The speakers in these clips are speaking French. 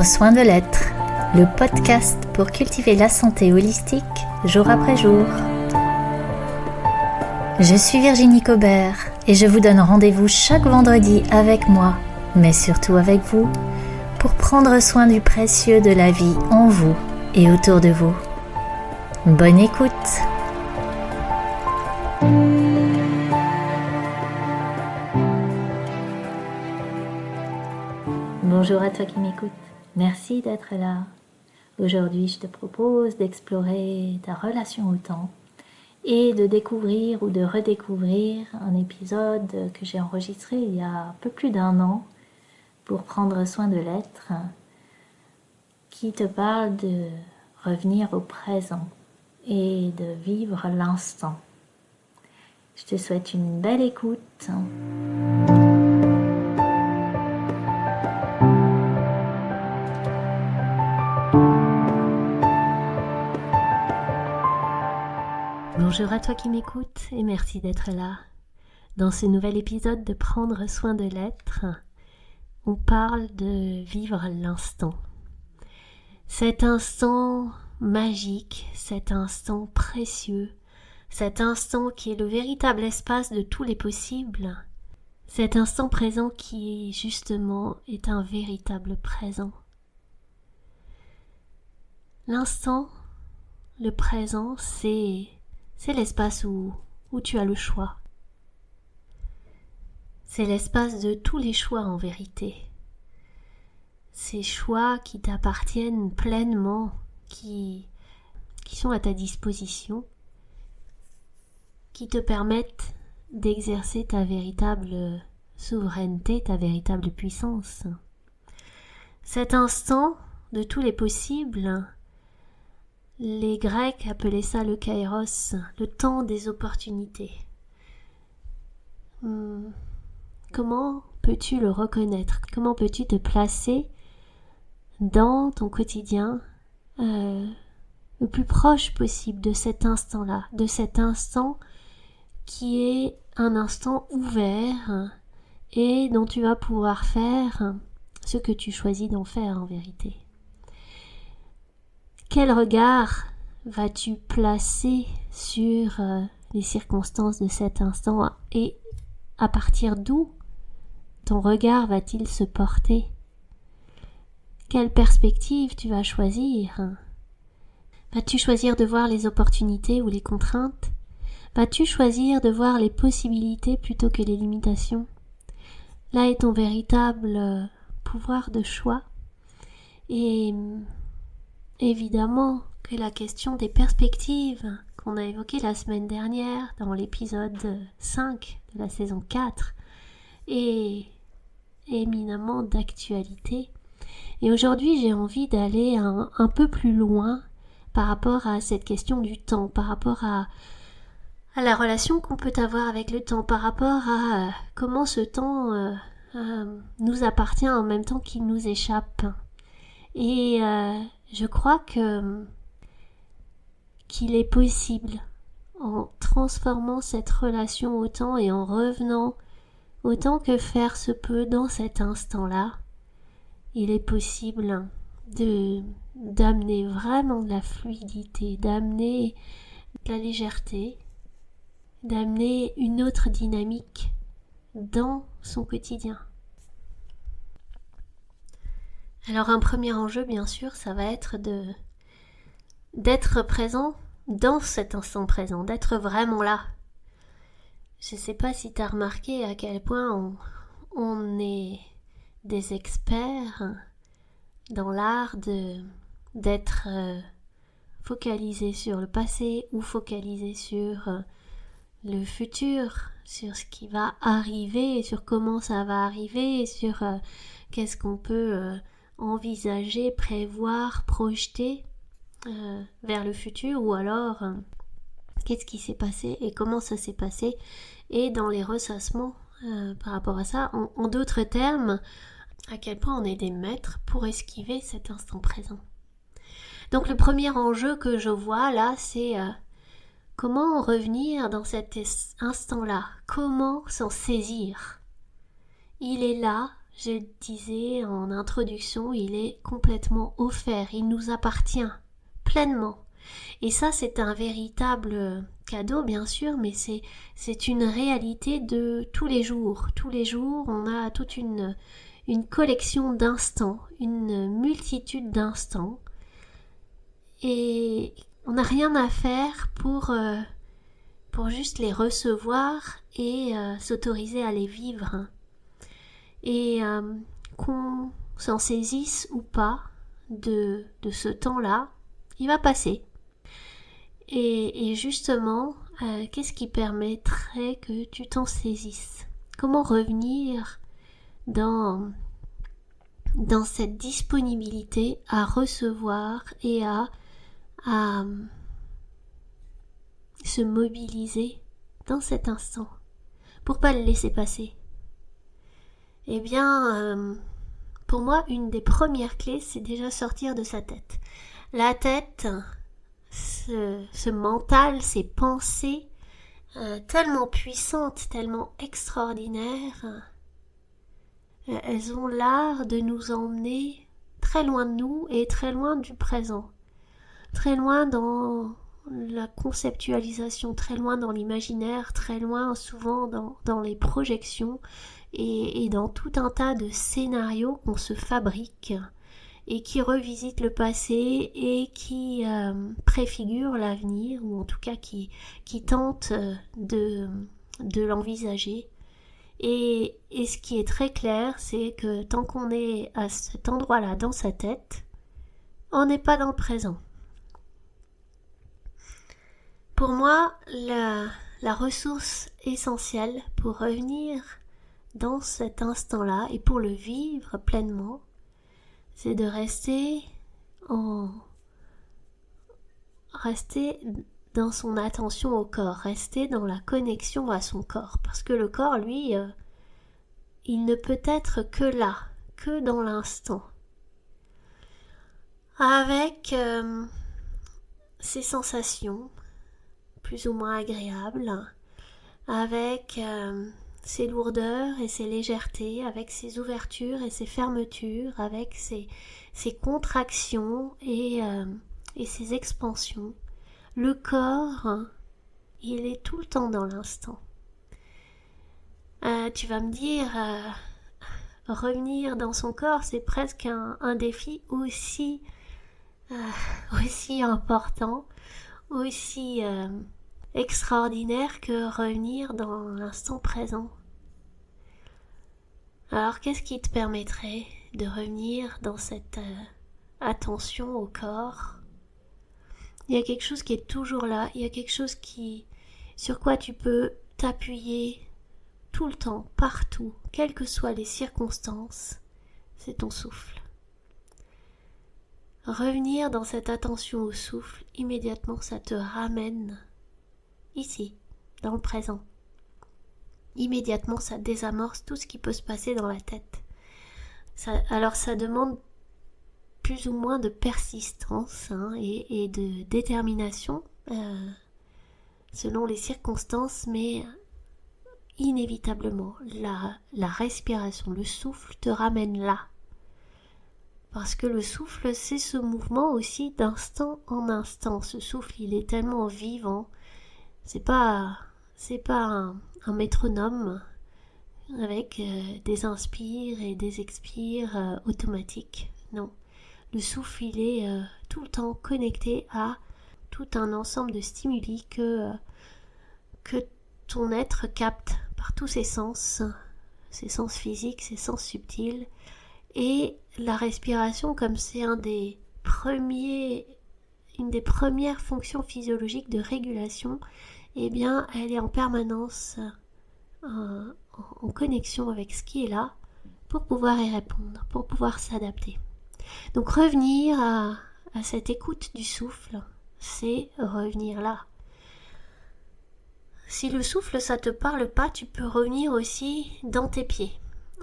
Prendre soin de l'être, le podcast pour cultiver la santé holistique jour après jour. Je suis Virginie Cobert et je vous donne rendez-vous chaque vendredi avec moi, mais surtout avec vous, pour prendre soin du précieux de la vie en vous et autour de vous. Bonne écoute! Bonjour à toi qui m'écoutes, merci d'être là. Aujourd'hui, je te propose d'explorer ta relation au temps et de découvrir ou de redécouvrir un épisode que j'ai enregistré il y a un peu plus d'1 an pour prendre soin de l'être, qui te parle de revenir au présent et de vivre l'instant. Je te souhaite une belle écoute. Bonjour à toi qui m'écoutes et merci d'être là. Dans ce nouvel épisode de Prendre soin de l'être, on parle de vivre l'instant. Cet instant magique, cet instant précieux, cet instant qui est le véritable espace de tous les possibles, cet instant présent qui justement est un véritable présent. L'instant, le présent, c'est l'espace où tu as le choix. C'est l'espace de tous les choix en vérité. Ces choix qui t'appartiennent pleinement, qui sont à ta disposition, qui te permettent d'exercer ta véritable souveraineté, ta véritable puissance. Cet instant de tous les possibles, les Grecs appelaient ça le kairos, le temps des opportunités. Comment peux-tu le reconnaître? Comment peux-tu te placer dans ton quotidien le plus proche possible de cet instant-là, de cet instant qui est un instant ouvert et dont tu vas pouvoir faire ce que tu choisis d'en faire en vérité. Quel regard vas-tu placer sur les circonstances de cet instant et à partir d'où ton regard va-t-il se porter? Quelle perspective tu vas choisir? Vas-tu choisir de voir les opportunités ou les contraintes? Vas-tu choisir de voir les possibilités plutôt que les limitations? Là est ton véritable pouvoir de choix. Et évidemment que la question des perspectives qu'on a évoquée la semaine dernière dans l'épisode 5 de la saison 4 est éminemment d'actualité. Et aujourd'hui, j'ai envie d'aller un peu plus loin par rapport à cette question du temps, par rapport à la relation qu'on peut avoir avec le temps, par rapport à comment ce temps nous appartient en même temps qu'il nous échappe. Et je crois qu'il est possible, en transformant cette relation au temps et en revenant autant que faire se peut dans cet instant-là, il est possible d'amener vraiment de la fluidité, d'amener de la légèreté, d'amener une autre dynamique dans son quotidien. Alors un premier enjeu, bien sûr, ça va être d'être présent dans cet instant présent, d'être vraiment là. Je ne sais pas si tu as remarqué à quel point on est des experts dans l'art d'être focalisé sur le passé ou focalisé sur le futur, sur ce qui va arriver, sur comment ça va arriver, sur qu'est-ce qu'on peut envisager, prévoir, projeter vers le futur, ou alors qu'est-ce qui s'est passé et comment ça s'est passé, et dans les ressassements par rapport à ça, en d'autres termes, à quel point on est des maîtres pour esquiver cet instant présent. Donc le premier enjeu que je vois là, c'est comment revenir dans cet instant-là, comment s'en saisir. Il est là, je le disais en introduction, il est complètement offert, il nous appartient pleinement. Et ça, c'est un véritable cadeau, bien sûr, mais c'est une réalité de tous les jours. Tous les jours, on a toute une collection d'instants, une multitude d'instants. Et on n'a rien à faire pour juste les recevoir et s'autoriser à les vivre. Et qu'on s'en saisisse ou pas de ce temps-là, il va passer. Et justement, qu'est-ce qui permettrait que tu t'en saisisses? Comment revenir dans cette disponibilité à recevoir et à se mobiliser dans cet instant pour pas le laisser passer? Eh bien, pour moi, une des premières clés, c'est déjà sortir de sa tête. La tête, ce mental, ces pensées tellement puissantes, tellement extraordinaires, elles ont l'art de nous emmener très loin de nous et très loin du présent, très loin dans la conceptualisation, très loin dans l'imaginaire, très loin souvent dans les projections et dans tout un tas de scénarios qu'on se fabrique et qui revisitent le passé et qui préfigurent l'avenir, ou en tout cas qui tentent de l'envisager. Et ce qui est très clair, c'est que tant qu'on est à cet endroit-là dans sa tête, on n'est pas dans le présent. Pour moi, la ressource essentielle pour revenir dans cet instant-là et pour le vivre pleinement, c'est de rester dans son attention au corps, rester dans la connexion à son corps. Parce que le corps, lui, il ne peut être que là, que dans l'instant. Avec ses sensations, plus ou moins agréables, avec ses lourdeurs et ses légèretés, avec ses ouvertures et ses fermetures, avec ses contractions et ses expansions. Le corps, il est tout le temps dans l'instant. Tu vas me dire, revenir dans son corps, c'est presque un défi aussi important, aussi extraordinaire que revenir dans l'instant présent. Alors qu'est-ce qui te permettrait de revenir dans cette attention au corps? Il y a quelque chose qui est toujours là, il y a quelque chose sur quoi tu peux t'appuyer tout le temps, partout, quelles que soient les circonstances, c'est ton souffle. Revenir dans cette attention au souffle, immédiatement ça te ramène ici, dans le présent. Immédiatement ça désamorce tout ce qui peut se passer dans la tête. Alors ça demande plus ou moins de persistance et de détermination selon les circonstances, mais inévitablement la respiration, le souffle te ramène là. Parce que le souffle, c'est ce mouvement aussi d'instant en instant. Ce souffle, il est tellement vivant. C'est pas un métronome avec des inspires et des expires automatiques. Non. Le souffle, il est tout le temps connecté à tout un ensemble de stimuli que ton être capte par tous ses sens physiques, ses sens subtils. Et la respiration, comme c'est une des premières fonctions physiologiques de régulation, eh bien, elle est en permanence en connexion avec ce qui est là pour pouvoir y répondre, pour pouvoir s'adapter. Donc revenir à cette écoute du souffle, c'est revenir là. Si le souffle ça te parle pas, tu peux revenir aussi dans tes pieds.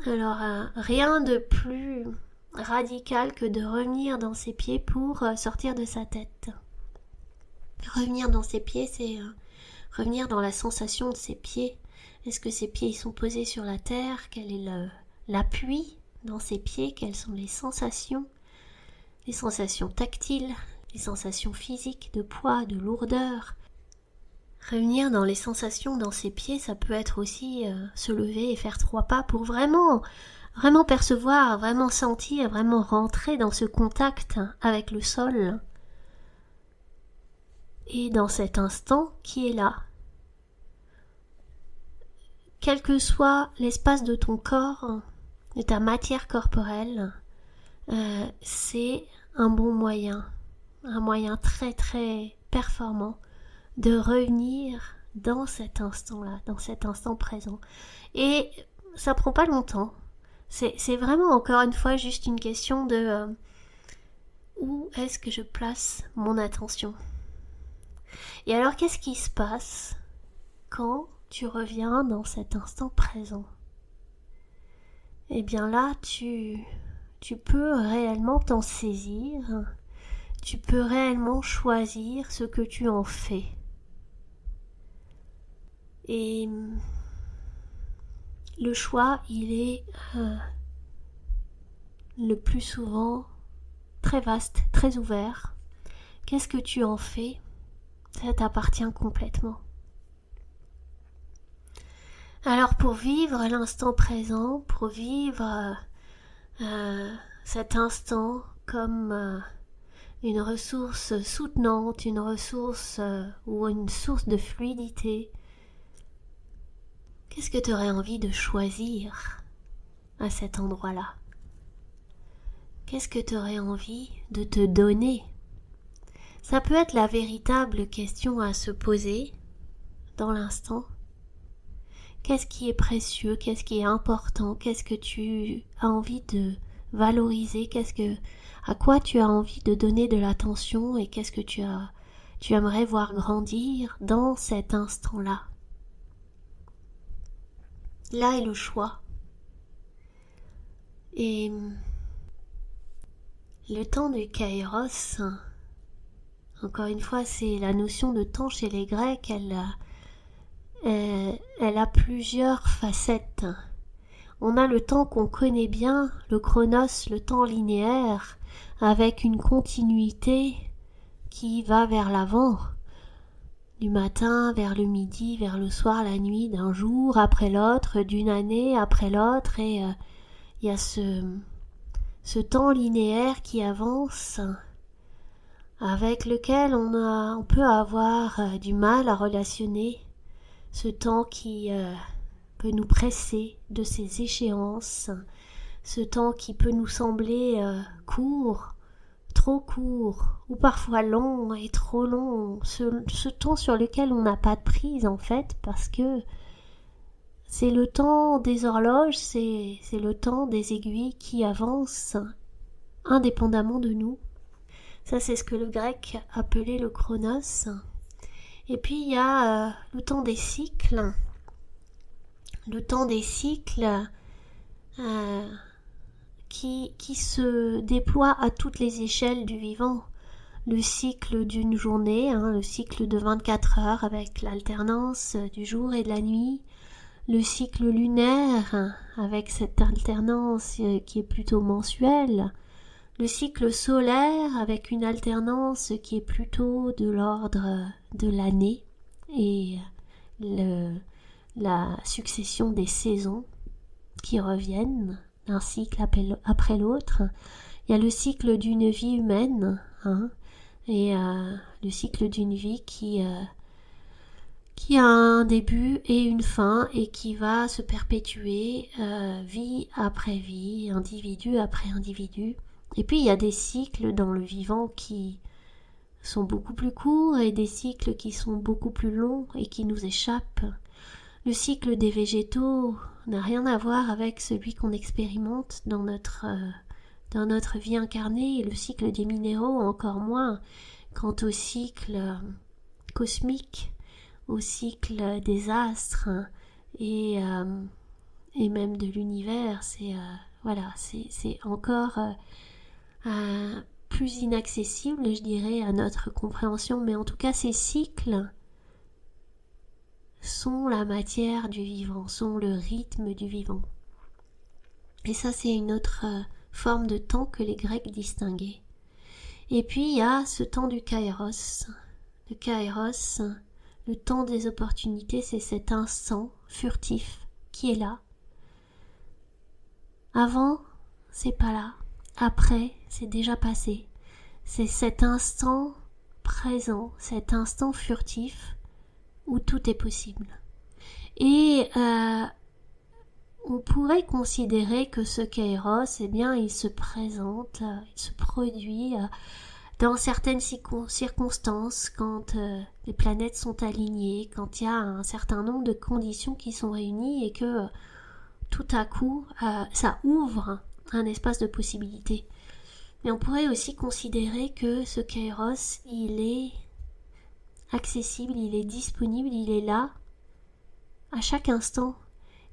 Alors rien de plus radical que de revenir dans ses pieds pour sortir de sa tête. Revenir dans ses pieds, c'est revenir dans la sensation de ses pieds. Est-ce que ses pieds ils sont posés sur la terre? Quel est l'appui dans ses pieds, quelles sont les sensations tactiles, les sensations physiques, de poids, de lourdeur. Revenir dans les sensations dans ses pieds, ça peut être aussi se lever et faire 3 pas pour vraiment percevoir, vraiment sentir, vraiment rentrer dans ce contact avec le sol et dans cet instant qui est là. Quel que soit l'espace de ton corps, de ta matière corporelle, c'est un bon moyen, un moyen très très performant de revenir dans cet instant-là, dans cet instant présent. Et ça prend pas longtemps. C'est vraiment encore une fois juste une question de où est-ce que je place mon attention. Et alors qu'est-ce qui se passe quand tu reviens dans cet instant présent? Eh bien là, tu peux réellement t'en saisir, tu peux réellement choisir ce que tu en fais. Et le choix, il est le plus souvent très vaste, très ouvert. Qu'est-ce que tu en fais? Ça t'appartient complètement. Alors pour vivre l'instant présent, pour vivre cet instant comme une ressource soutenante, une ressource ou une source de fluidité, qu'est-ce que tu aurais envie de choisir à cet endroit-là? Qu'est-ce que tu aurais envie de te donner? Ça peut être la véritable question à se poser dans l'instant. Qu'est-ce qui est précieux? Qu'est-ce qui est important? Qu'est-ce que tu as envie de valoriser? À quoi tu as envie de donner de l'attention? Et qu'est-ce que tu aimerais voir grandir dans cet instant-là? Là est le choix. Et le temps du Kairos, encore une fois, c'est la notion de temps chez les Grecs, elle a plusieurs facettes. On a le temps qu'on connaît bien, le chronos, le temps linéaire, avec une continuité qui va vers l'avant, du matin vers le midi, vers le soir, la nuit, d'un jour après l'autre, d'une année après l'autre, et il y a ce temps linéaire qui avance, avec lequel on peut avoir du mal à relationner ce temps qui peut nous presser de ces échéances, ce temps qui peut nous sembler court, trop court, ou parfois long et trop long, ce temps sur lequel on n'a pas de prise en fait, parce que c'est le temps des horloges, c'est le temps des aiguilles qui avancent indépendamment de nous. Ça, c'est ce que le grec appelait le chronos. Et puis il y a le temps des cycles. Le temps des cycles qui se déploie à toutes les échelles du vivant. Le cycle d'une journée, le cycle de 24 heures avec l'alternance du jour et de la nuit. Le cycle lunaire avec cette alternance qui est plutôt mensuelle. Le cycle solaire avec une alternance qui est plutôt de l'ordre de l'année et la succession des saisons qui reviennent d'un cycle après l'autre. Il y a le cycle d'une vie humaine et le cycle d'une vie qui a un début et une fin et qui va se perpétuer vie après vie, individu après individu. Et puis il y a des cycles dans le vivant qui sont beaucoup plus courts et des cycles qui sont beaucoup plus longs et qui nous échappent. Le cycle des végétaux n'a rien à voir avec celui qu'on expérimente dans notre vie incarnée, et le cycle des minéraux encore moins. Quant au cycle cosmique, au cycle des astres et même de l'univers, c'est encore plus inaccessible, je dirais, à notre compréhension, mais en tout cas ces cycles sont la matière du vivant, sont le rythme du vivant. Et ça, c'est une autre forme de temps que les Grecs distinguaient. Et puis, il y a ce temps du kairos. Le kairos, le temps des opportunités, c'est cet instant furtif qui est là. Avant, c'est pas là. Après, c'est déjà passé. C'est cet instant présent, cet instant furtif où tout est possible. Et on pourrait considérer que ce kairos, eh bien, il se présente, il se produit dans certaines circonstances, quand les planètes sont alignées, quand il y a un certain nombre de conditions qui sont réunies et que tout à coup, ça ouvre un espace de possibilités. Mais on pourrait aussi considérer que ce kairos, il est accessible, il est disponible, il est là à chaque instant.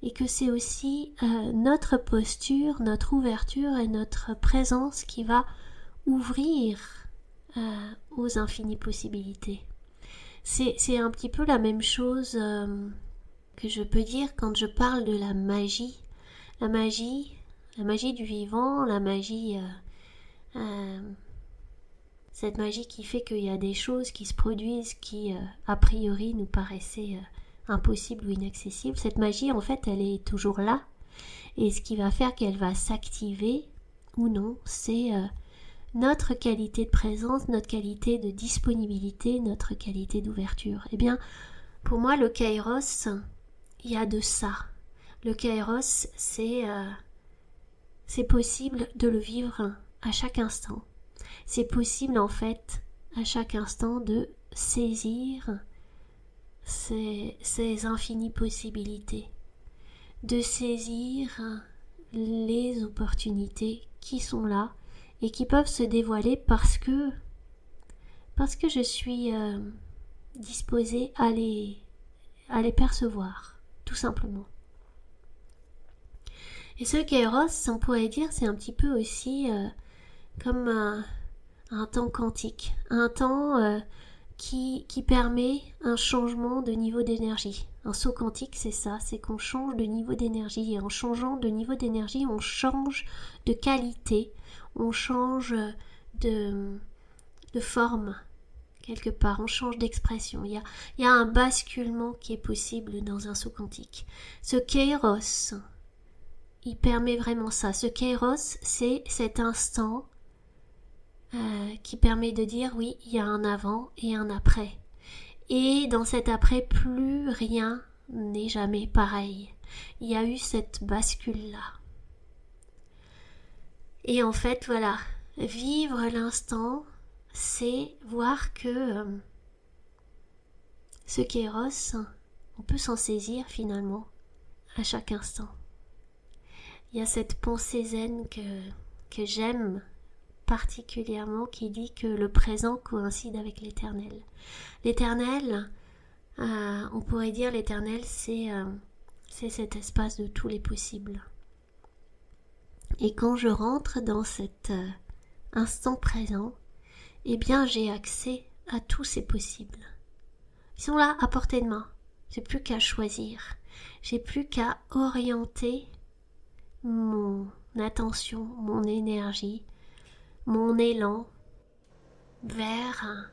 Et que c'est aussi notre posture, notre ouverture et notre présence qui va ouvrir aux infinies possibilités. C'est un petit peu la même chose que je peux dire quand je parle de la magie. La magie du vivant, la magie, cette magie qui fait qu'il y a des choses qui se produisent qui, a priori, nous paraissaient impossible ou inaccessible. Cette magie, en fait, elle est toujours là. Et ce qui va faire qu'elle va s'activer ou non, c'est notre qualité de présence, notre qualité de disponibilité, notre qualité d'ouverture. Eh bien, pour moi, le kairos, il y a de ça. Le kairos, c'est possible de le vivre à chaque instant. C'est possible, en fait, à chaque instant de saisir ces infinies possibilités, de saisir les opportunités qui sont là et qui peuvent se dévoiler parce que je suis disposée à les percevoir, tout simplement. Et ce kairos, on pourrait dire, c'est un petit peu aussi comme un temps quantique, un temps qui permet un changement de niveau d'énergie. Un saut quantique, c'est ça, c'est qu'on change de niveau d'énergie. Et en changeant de niveau d'énergie, on change de qualité, on change de forme, quelque part, on change d'expression. Il y a un basculement qui est possible dans un saut quantique. Ce kairos, il permet vraiment ça. Ce kairos, c'est cet instant qui permet de dire oui, il y a un avant et un après. Et dans cet après, plus rien n'est jamais pareil. Il y a eu cette bascule-là. Et en fait, voilà, vivre l'instant, c'est voir que ce kairos, on peut s'en saisir finalement à chaque instant. Il y a cette pensée zen que j'aime particulièrement qui dit que le présent coïncide avec l'éternel. L'éternel, on pourrait dire l'éternel, c'est cet espace de tous les possibles. Et quand je rentre dans cet instant présent, eh bien j'ai accès à tous ces possibles. Ils sont là à portée de main. J'ai plus qu'à choisir. J'ai plus qu'à orienter mon attention, mon énergie, mon élan vers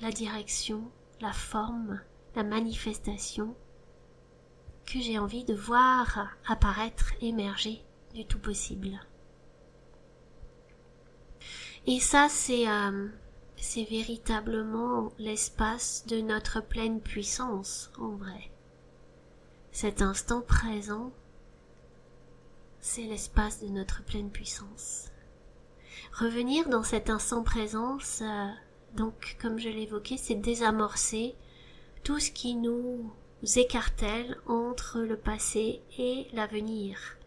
la direction, la forme, la manifestation que j'ai envie de voir apparaître, émerger du tout possible. Et ça, c'est véritablement l'espace de notre pleine puissance, en vrai. Cet instant présent, c'est l'espace de notre pleine puissance. Revenir dans cet instant présence, donc comme je l'évoquais, c'est désamorcer tout ce qui nous écartèle entre le passé et l'avenir.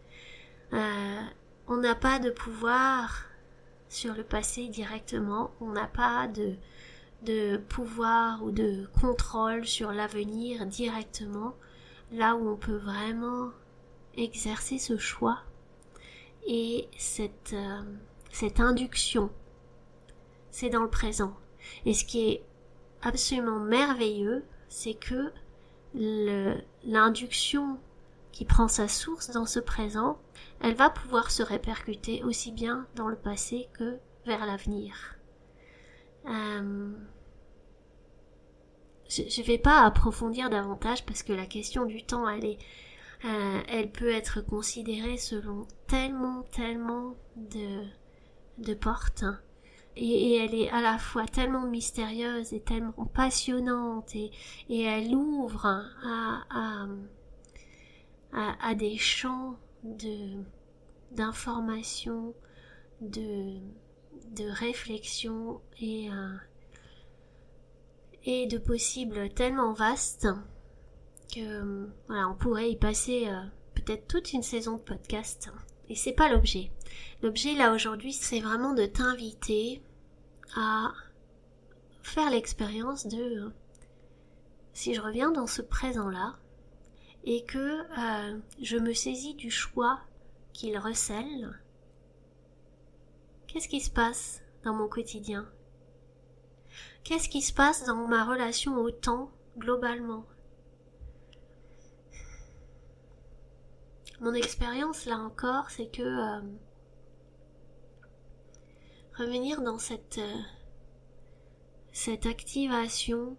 On n'a pas de pouvoir sur le passé directement, on n'a pas de pouvoir ou de contrôle sur l'avenir directement, là où on peut vraiment exercer ce choix et cette induction, c'est dans le présent. Et ce qui est absolument merveilleux, c'est que l'induction qui prend sa source dans ce présent, elle va pouvoir se répercuter aussi bien dans le passé que vers l'avenir. Je vais pas approfondir davantage parce que la question du temps, elle peut être considérée selon tellement de portes. Et elle est à la fois tellement mystérieuse et tellement passionnante et elle ouvre à des champs d'informations, de réflexion et de possibles tellement vastes que voilà, on pourrait y passer peut-être toute une saison de podcast. Et c'est pas l'objet. L'objet là aujourd'hui, c'est vraiment de t'inviter à faire l'expérience de si je reviens dans ce présent-là et que je me saisis du choix qu'il recèle, qu'est-ce qui se passe dans mon quotidien? Qu'est-ce qui se passe dans ma relation au temps globalement? Mon expérience là encore, c'est que revenir dans cette activation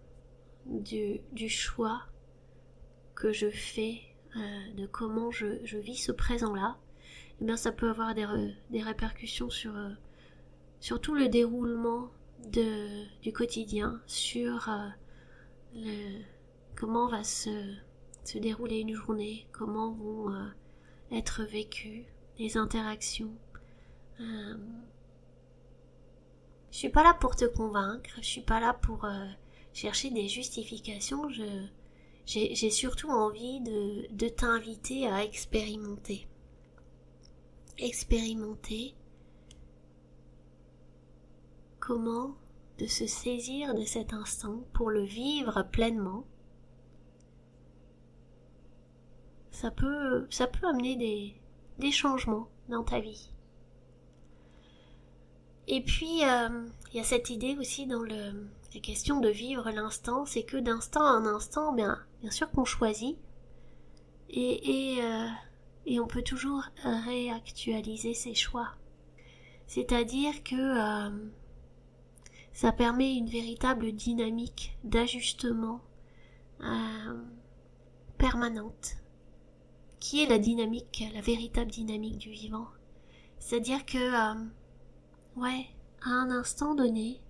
du choix que je fais de comment je vis ce présent-là, eh bien ça peut avoir des répercussions sur tout le déroulement du quotidien, sur comment va se dérouler une journée, comment vont être vécues les interactions. Je suis pas là pour te convaincre, je suis pas là pour chercher des justifications, j'ai surtout envie de t'inviter à expérimenter. Expérimenter comment de se saisir de cet instant pour le vivre pleinement. Ça peut amener des changements dans ta vie. Et puis, il y a cette idée aussi dans les questions de vivre l'instant, c'est que d'instant en instant, bien sûr qu'on choisit, et on peut toujours réactualiser ses choix. C'est-à-dire que ça permet une véritable dynamique d'ajustement permanente, qui est la véritable dynamique du vivant. C'est-à-dire que ouais, à un instant donné,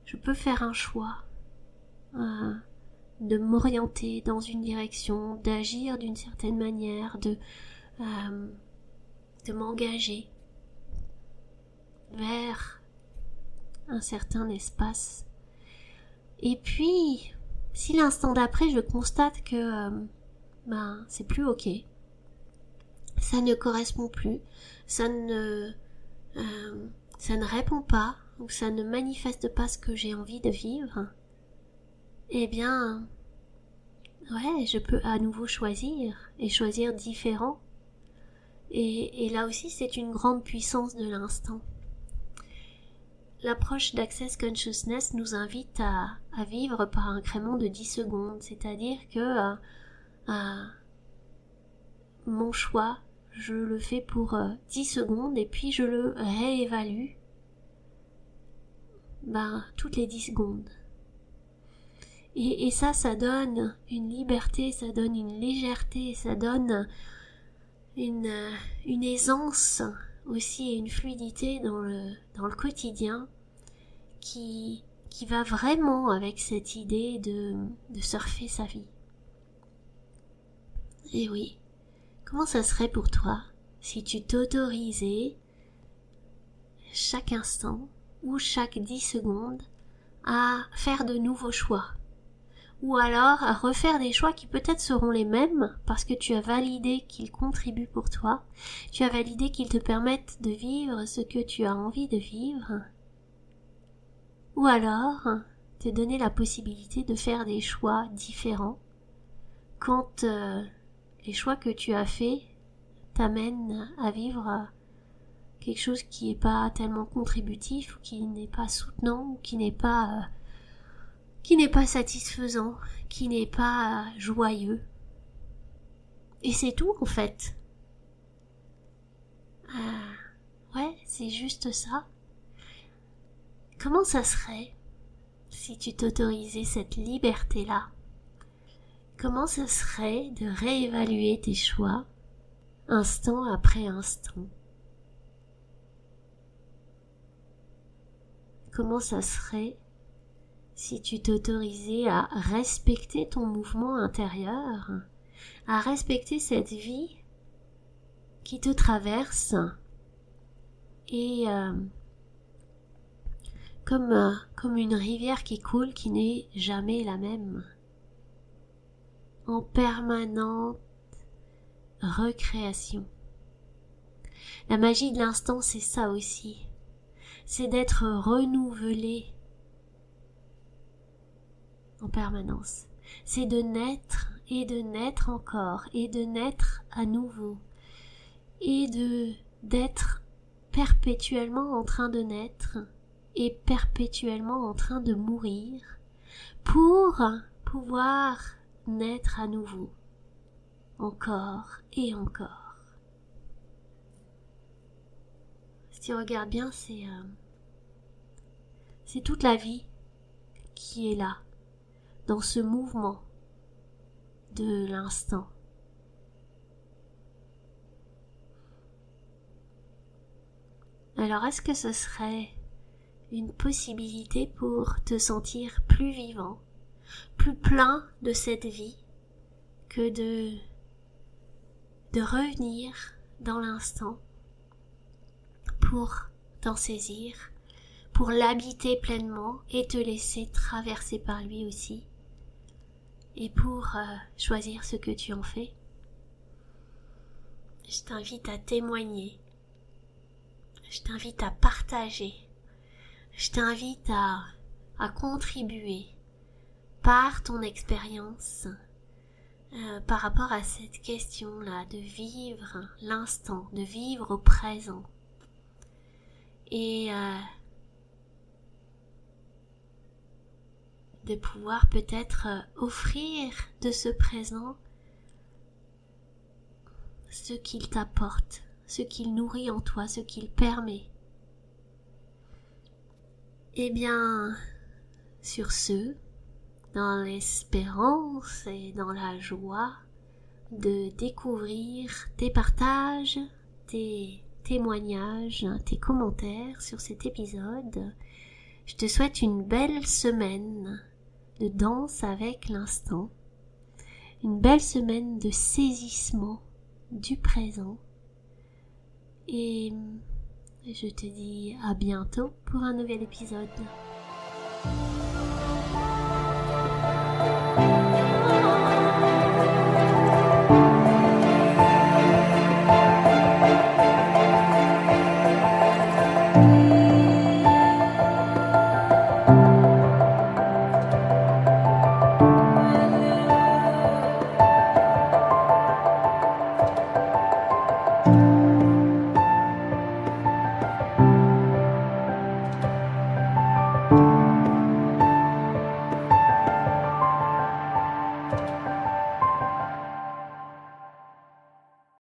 je peux faire un choix de m'orienter dans une direction, d'agir d'une certaine manière, de m'engager vers un certain espace. Et puis, si l'instant d'après, je constate que c'est plus ok, ça ne correspond plus, ça ne répond pas, ou ça ne manifeste pas ce que j'ai envie de vivre, eh bien, ouais, je peux à nouveau choisir, et choisir différent. Et là aussi, c'est une grande puissance de l'instant. L'approche d'Access Consciousness nous invite à vivre par incrément de 10 secondes, c'est-à-dire que mon choix, je le fais pour 10 secondes et puis je le réévalue toutes les 10 secondes. Et ça donne une liberté, ça donne une légèreté, ça donne une aisance aussi et une fluidité dans le quotidien qui va vraiment avec cette idée de surfer sa vie. Et oui, comment ça serait pour toi si tu t'autorisais chaque instant ou chaque 10 secondes à faire de nouveaux choix, ou alors à refaire des choix qui peut-être seront les mêmes parce que tu as validé qu'ils contribuent pour toi, tu as validé qu'ils te permettent de vivre ce que tu as envie de vivre, ou alors te donner la possibilité de faire des choix différents quand les choix que tu as faits t'amènent à vivre quelque chose qui n'est pas tellement contributif, ou qui n'est pas soutenant, ou qui n'est pas satisfaisant, qui n'est pas joyeux. Et c'est tout en fait. Ouais, c'est juste ça. Comment ça serait si tu t'autorisais cette liberté-là? Comment ça serait de réévaluer tes choix instant après instant? Comment ça serait si tu t'autorisais à respecter ton mouvement intérieur, à respecter cette vie qui te traverse et comme une rivière qui coule qui n'est jamais la même, en permanente recréation. La magie de l'instant, c'est ça aussi, c'est d'être renouvelé en permanence, c'est de naître et de naître encore et de naître à nouveau et d'être perpétuellement en train de naître et perpétuellement en train de mourir pour pouvoir naître à nouveau, encore et encore. Si tu regardes bien, c'est toute la vie qui est là, dans ce mouvement de l'instant. Alors est-ce que ce serait une possibilité pour te sentir plus vivant, plus plein de cette vie, que de revenir dans l'instant pour t'en saisir, pour l'habiter pleinement et te laisser traverser par lui aussi, et pour choisir ce que tu en fais? Je t'invite à témoigner, je t'invite à partager, je t'invite à contribuer par ton expérience par rapport à cette question-là de vivre l'instant, de vivre au présent. Et de pouvoir peut-être offrir de ce présent ce qu'il t'apporte, ce qu'il nourrit en toi, ce qu'il permet. Eh bien, sur ce, dans l'espérance et dans la joie de découvrir tes partages, tes témoignages, tes commentaires sur cet épisode, je te souhaite une belle semaine de danse avec l'instant, une belle semaine de saisissement du présent, et je te dis à bientôt pour un nouvel épisode.